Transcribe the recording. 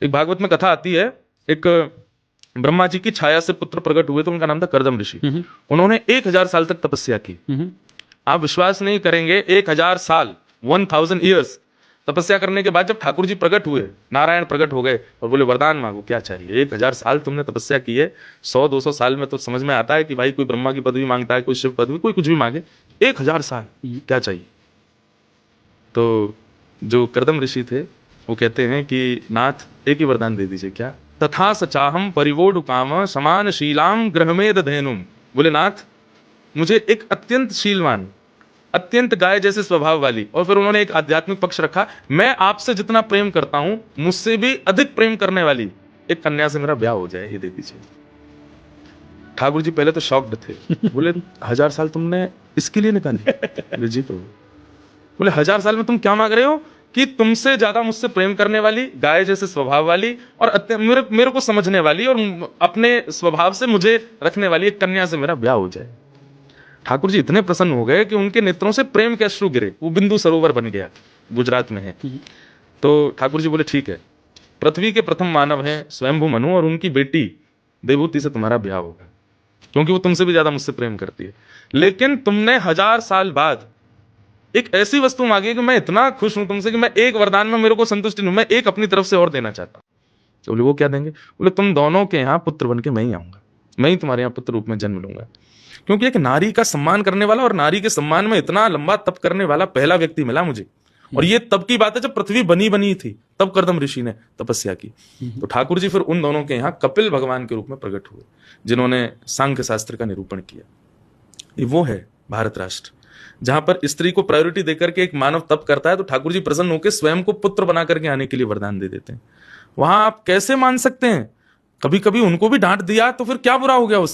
एक भागवत में कथा आती है, एक ब्रह्मा जी की छाया से पुत्र प्रकट हुए, तो उनका नाम था कर्दम ऋषि। उन्होंने 1000 साल तक तपस्या की। आप विश्वास नहीं करेंगे, 1000 साल 1000 ईयर्स तपस्या करने के बाद जब ठाकुर जी प्रकट हुए, नारायण प्रकट हो गए और बोले वरदान मांगो, क्या चाहिए। 1000 साल तुमने तपस्या की है, 100-200 साल में तो समझ में आता है कि भाई कोई ब्रह्मा की पदवी मांगता है, कोई शिव पदवी, कोई कुछ भी मांगे। 1000 साल क्या चाहिए। तो जो कर्दम ऋषि थे वो कहते हैं कि नाथ एक ही वरदान दे दीजिए। क्या। तथा सचाहम परिवोढ़ काम समान शीलाम ग्रहमेद धेनुम। बोले नाथ मुझे एक अत्यंत शीलवान, अत्यंत गाय जैसे स्वभाव वाली, और फिर उन्होंने एक आध्यात्मिक पक्ष रखा, मैं आपसे जितना प्रेम करता हूं मुझसे भी अधिक प्रेम करने वाली एक कन्या से मेरा ब्याह हो जाए, ये दे दीजिए। ठाकुर जी पहले तो शॉक्ड थे, बोले 1000 साल तुमने इसके लिए निकाले। बोले जी प्रभु। बोले 1000 साल में तुम क्या मांग रहे हो कि तुमसे ज्यादा मुझसे प्रेम करने वाली, गाय जैसे स्वभाव वाली और मेरे को समझने वाली और अपने स्वभाव से मुझे रखने वाली एक कन्या से मेरा ब्याह हो जाए। ठाकुर जी इतने प्रसन्न हो गए कि उनके नेत्रों से प्रेम के अश्रु गिरे। वो बिंदु सरोवर बन गया, गुजरात में है। तो ठाकुर जी बोले ठीक है, पृथ्वी के प्रथम मानव हैं स्वयंभू मनु, और उनकी बेटी देवहूति से तुम्हारा ब्याह होगा, क्योंकि वो तुमसे भी ज्यादा मुझसे प्रेम करती है। लेकिन तुमने 1000 साल बाद एक ऐसी वस्तु मांगी कि मैं इतना खुश हूं तुमसे कि मैं एक वरदान में मेरे को संतुष्टि नहीं, मैं एक अपनी तरफ से और देना चाहता हूं। तो बोले वो क्या देंगे। बोले तुम दोनों के यहाँ पुत्र बन के मैं ही आऊंगा, मैं ही तुम्हारे यहाँ पुत्र रूप में जन्म लूंगा। क्योंकि एक नारी का सम्मान करने वाला और नारी के सम्मान में इतना लंबा तप करने वाला पहला व्यक्ति मिला मुझे। और ये तब की बात है जब पृथ्वी बनी थी, तब कर्दम ऋषि ने तपस्या की। तो ठाकुर जी फिर उन दोनों के यहाँ कपिल भगवान के रूप में प्रकट हुए, जिन्होंने सांख्य शास्त्र का निरूपण किया। ये वो है भारत राष्ट्र, जहां पर स्त्री को प्रायोरिटी देकर के एक मानव तप करता है, तो ठाकुर जी प्रसन्न होकर स्वयं को पुत्र बना करके आने के लिए वरदान दे देते हैं। वहां आप कैसे मान सकते हैं, कभी कभी उनको भी डांट दिया तो फिर क्या बुरा हो गया उसमें।